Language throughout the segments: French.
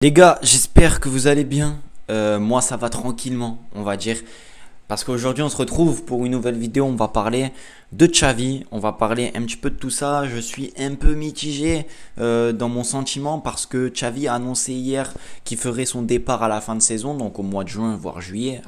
Les gars, j'espère que vous allez bien. Moi, ça va tranquillement, on va dire. Parce qu'aujourd'hui, on se retrouve pour une nouvelle vidéo. On va parler de Xavi. On va parler un petit peu de tout ça. Je suis un peu mitigé dans mon sentiment parce que Xavi a annoncé hier qu'il ferait son départ à la fin de saison, donc au mois de juin, voire juillet.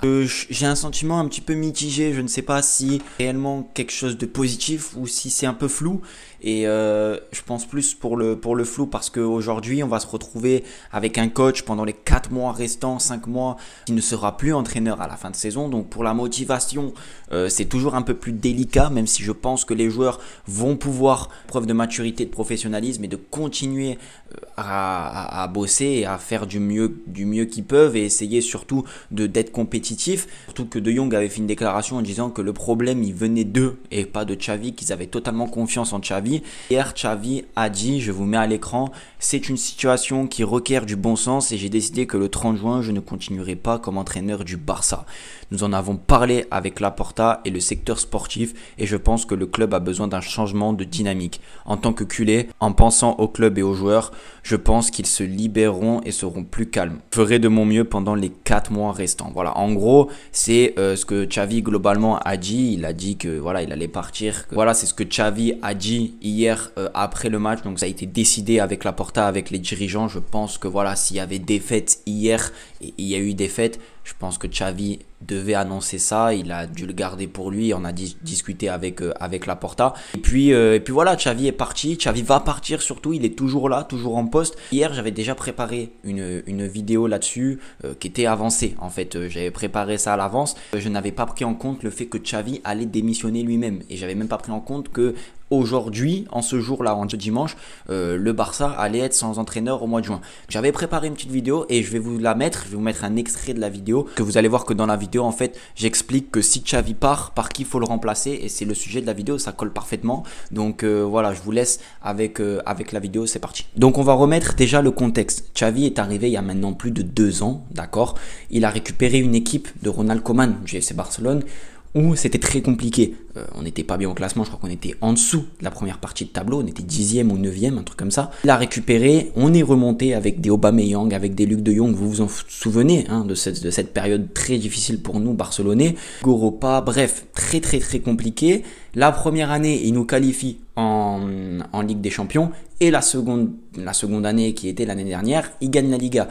J'ai un sentiment un petit peu mitigé. Je ne sais pas si réellement quelque chose de positif ou si c'est un peu flou. Et je pense plus pour le flou parce qu'aujourd'hui, on va se retrouver avec un coach pendant les 4 mois restants, 5 mois, qui ne sera plus entraîneur à la fin de saison. Donc pour la motivation, c'est toujours un peu plus délicat, même si je pense que les joueurs vont pouvoir, preuve de maturité, de professionnalisme et de continuer à bosser et à faire du mieux qu'ils peuvent et essayer surtout d'être compétitifs. Surtout que De Jong avait fait une déclaration en disant que le problème, il venait d'eux et pas de Xavi, qu'ils avaient totalement confiance en Xavi. Hier, Xavi a dit, je vous mets à l'écran, c'est une situation qui requiert du bon sens et j'ai décidé que le 30 juin, je ne continuerai pas comme entraîneur du Barça. Nous en avons parlé avec Laporta et le secteur sportif et je pense que le club a besoin d'un changement de dynamique. En tant que culé, en pensant au club et aux joueurs, je pense qu'ils se libéreront et seront plus calmes. Je ferai de mon mieux pendant les 4 mois restants. Voilà, en gros, c'est ce que Xavi globalement a dit. Il a dit que voilà, il allait partir. Voilà, c'est ce que Xavi a dit hier après le match. Donc ça a été décidé avec Laporta, avec les dirigeants. Je pense que voilà, s'il y avait défaite hier et il y a eu défaite, je pense que Xavi devait annoncer ça, il a dû le garder pour lui, on a discuté avec Laporta. Et puis voilà, Xavi est parti, Xavi va partir surtout, il est toujours là, toujours en poste. Hier, j'avais déjà préparé une vidéo là-dessus qui était avancée. En fait, j'avais préparé ça à l'avance. Je n'avais pas pris en compte le fait que Xavi allait démissionner lui-même. Et j'avais même pas pris en compte que aujourd'hui, en ce jour-là, en ce dimanche, le Barça allait être sans entraîneur au mois de juin. J'avais préparé une petite vidéo et je vais vous la mettre, je vais vous mettre un extrait de la vidéo que vous allez voir que dans la vidéo, en fait, j'explique que si Xavi part, par qui il faut le remplacer et c'est le sujet de la vidéo, ça colle parfaitement. Donc voilà, je vous laisse avec la vidéo, c'est parti. Donc on va remettre déjà le contexte. Xavi est arrivé il y a maintenant plus de 2 ans, d'accord. Il a récupéré une équipe de Ronald Koeman du FC Barcelone où c'était très compliqué. On n'était pas bien au classement, je crois qu'on était en dessous de la première partie de tableau, on était 10e ou 9e, un truc comme ça. Il a récupéré, on est remonté avec des Aubameyang, avec des Luc de Jong, vous vous en souvenez de cette période très difficile pour nous, Barcelonais. Europa, bref, très compliqué. La première année, il nous qualifie en Ligue des Champions et la seconde année qui était l'année dernière, il gagne la Liga.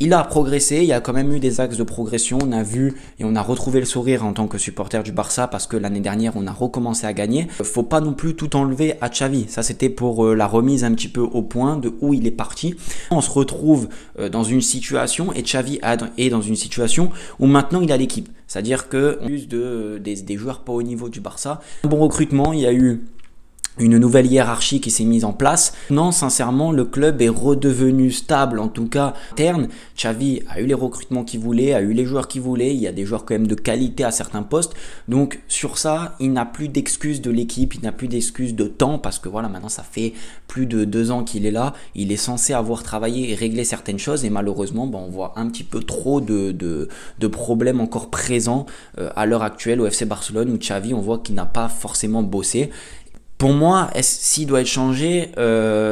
Il a progressé, il y a quand même eu des axes de progression, on a vu et on a retrouvé le sourire en tant que supporter du Barça parce que l'année dernière on a recommencé à gagner. Faut pas non plus tout enlever à Xavi, ça c'était pour la remise un petit peu au point de où il est parti. On se retrouve dans une situation et Xavi est dans une situation où maintenant il a l'équipe. C'est-à-dire que en plus des joueurs pas au niveau du Barça, un bon recrutement, il y a eu une nouvelle hiérarchie qui s'est mise en place. Non, sincèrement, le club est redevenu stable, en tout cas interne. Xavi a eu les recrutements qu'il voulait, a eu les joueurs qu'il voulait. Il y a des joueurs quand même de qualité à certains postes. Donc sur ça, il n'a plus d'excuses de l'équipe, il n'a plus d'excuses de temps parce que voilà, maintenant ça fait plus de 2 ans qu'il est là. Il est censé avoir travaillé et réglé certaines choses et malheureusement, on voit un petit peu trop de problèmes encore présents à l'heure actuelle au FC Barcelone où Xavi, on voit qu'il n'a pas forcément bossé. Pour moi, s'il doit être changé,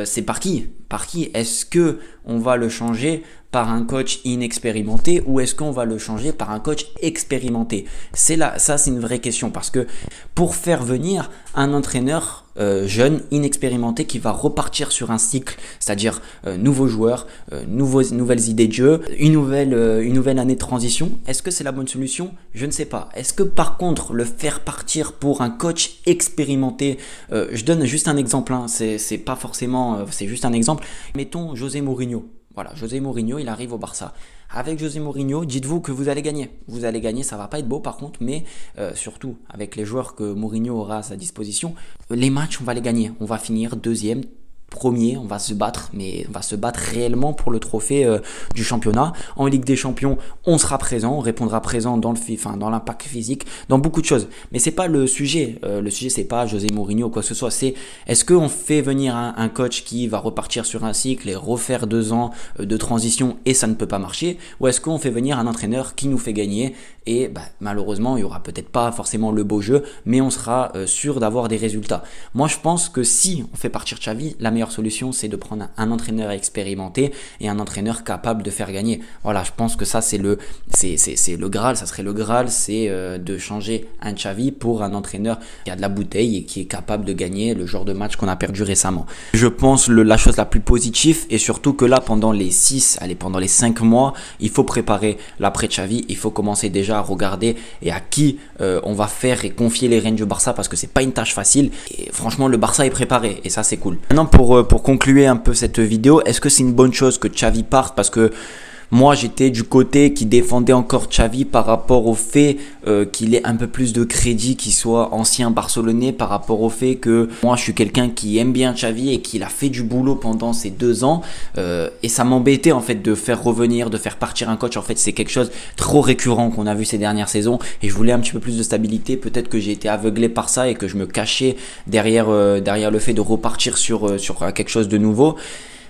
c'est par qui? Par qui? Est-ce que on va le changer par un coach inexpérimenté ou est-ce qu'on va le changer par un coach expérimenté? Ça c'est une vraie question parce que pour faire venir un entraîneur jeune, inexpérimenté qui va repartir sur un cycle, c'est-à-dire nouveaux joueurs, nouvelles idées de jeu, une nouvelle année de transition, est-ce que c'est la bonne solution? Je ne sais pas. Est-ce que par contre le faire partir pour un coach expérimenté, je donne juste un exemple, c'est pas forcément, c'est juste un exemple. Mettons José Mourinho. Voilà, José Mourinho, il arrive au Barça. Avec José Mourinho, dites-vous que vous allez gagner. Vous allez gagner, ça va pas être beau par contre, mais surtout avec les joueurs que Mourinho aura à sa disposition, les matchs, on va les gagner. On va finir deuxième, premier, on va se battre, mais on va se battre réellement pour le trophée du championnat. En Ligue des Champions, on sera présent, on répondra présent dans l'impact physique, dans beaucoup de choses. Mais c'est pas le sujet. Le sujet, c'est pas José Mourinho ou quoi que ce soit. C'est est-ce qu'on fait venir un coach qui va repartir sur un cycle et refaire 2 ans de transition et ça ne peut pas marcher, ou est-ce qu'on fait venir un entraîneur qui nous fait gagner et malheureusement, il y aura peut-être pas forcément le beau jeu, mais on sera sûr d'avoir des résultats. Moi, je pense que si on fait partir Xavi, la meilleure solution, c'est de prendre un entraîneur expérimenté et un entraîneur capable de faire gagner. Voilà, je pense que ça c'est le Graal, ça serait le Graal, c'est de changer un Xavi pour un entraîneur qui a de la bouteille et qui est capable de gagner le genre de match qu'on a perdu récemment. Je pense la chose la plus positive et surtout que là pendant les 5 mois, il faut préparer l'après Xavi, il faut commencer déjà à regarder et à qui on va faire et confier les rênes du Barça parce que c'est pas une tâche facile et franchement le Barça est préparé et ça c'est cool. Maintenant pour conclure un peu cette vidéo, est-ce que c'est une bonne chose que Xavi parte? Parce que moi, j'étais du côté qui défendait encore Xavi par rapport au fait qu'il ait un peu plus de crédit, qu'il soit ancien Barcelonais, par rapport au fait que moi, je suis quelqu'un qui aime bien Xavi et qu'il a fait du boulot pendant ces 2 ans. Et ça m'embêtait en fait de faire revenir, de faire partir un coach. En fait, c'est quelque chose trop récurrent qu'on a vu ces dernières saisons. Et je voulais un petit peu plus de stabilité. Peut-être que j'ai été aveuglé par ça et que je me cachais derrière le fait de repartir sur quelque chose de nouveau.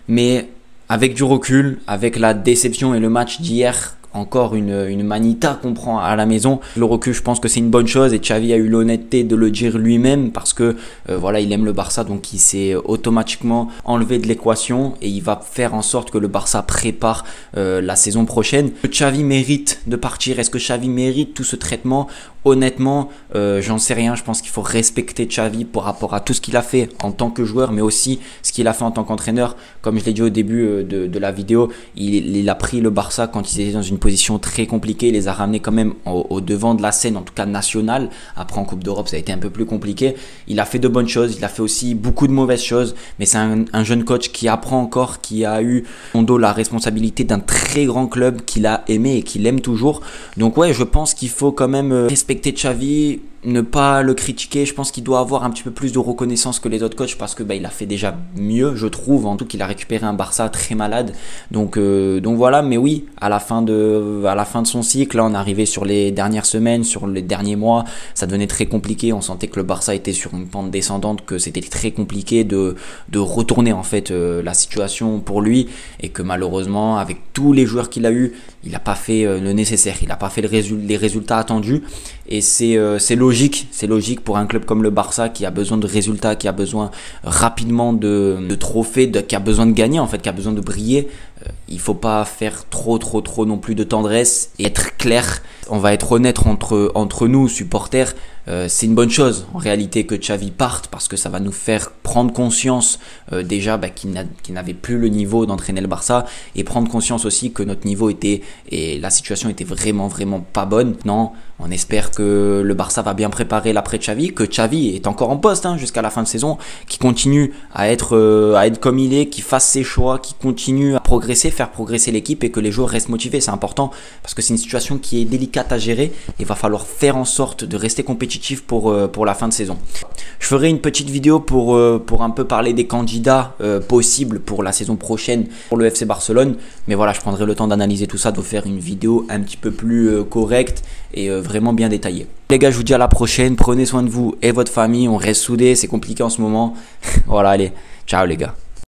Mais avec du recul, avec la déception et le match d'hier, encore une manita qu'on prend à la maison. Le recul, je pense que c'est une bonne chose et Xavi a eu l'honnêteté de le dire lui-même parce que voilà, il aime le Barça, donc il s'est automatiquement enlevé de l'équation et il va faire en sorte que le Barça prépare la saison prochaine. Est-ce que Xavi mérite de partir? Est-ce que Xavi mérite tout ce traitement? Honnêtement, j'en sais rien. Je pense qu'il faut respecter Xavi par rapport à tout ce qu'il a fait en tant que joueur, mais aussi ce qu'il a fait en tant qu'entraîneur. Comme je l'ai dit au début de la vidéo, il a pris le Barça quand ils étaient dans une position très compliquée. Il les a ramenés quand même au devant de la scène, en tout cas nationale. Après, en Coupe d'Europe, ça a été un peu plus compliqué. Il a fait de bonnes choses. Il a fait aussi beaucoup de mauvaises choses. Mais c'est un jeune coach qui apprend encore, qui a eu son dos la responsabilité d'un très grand club qu'il a aimé et qu'il aime toujours. Donc ouais, je pense qu'il faut quand même respecter Xavi, ne pas le critiquer. Je pense qu'il doit avoir un petit peu plus de reconnaissance que les autres coachs parce que il a fait déjà mieux, je trouve, en tout qu'il a récupéré un Barça très malade. Donc voilà, mais oui, à la fin de son cycle, là, on arrivait sur les dernières semaines, sur les derniers mois, ça devenait très compliqué. On sentait que le Barça était sur une pente descendante, que c'était très compliqué de retourner en fait la situation pour lui et que malheureusement, avec tous les joueurs qu'il a eu, il n'a pas fait le nécessaire, il n'a pas fait les résultats attendus et c'est logique pour un club comme le Barça qui a besoin de résultats, qui a besoin rapidement de trophées, qui a besoin de gagner en fait, qui a besoin de briller. Il faut pas faire trop non plus de tendresse et être clair. On va être honnête entre nous supporters. C'est une bonne chose en réalité que Xavi parte parce que ça va nous faire prendre conscience déjà qu'il n'avait plus le niveau d'entraîner le Barça et prendre conscience aussi que notre niveau et la situation était vraiment pas bonne. Non, on espère que le Barça va bien préparer l'après Xavi, que Xavi est encore en poste jusqu'à la fin de saison, qui continue à être comme il est, qui fasse ses choix, qui continue à faire progresser l'équipe et que les joueurs restent motivés. C'est important parce que c'est une situation qui est délicate à gérer et il va falloir faire en sorte de rester compétitif pour la fin de saison. Je ferai une petite vidéo pour un peu parler des candidats possibles pour la saison prochaine pour le FC Barcelone, mais voilà, je prendrai le temps d'analyser tout ça, de vous faire une vidéo un petit peu plus correcte et vraiment bien détaillée. Les gars, je vous dis à la prochaine, prenez soin de vous et votre famille, on reste soudés, c'est compliqué en ce moment. Voilà, allez, ciao les gars.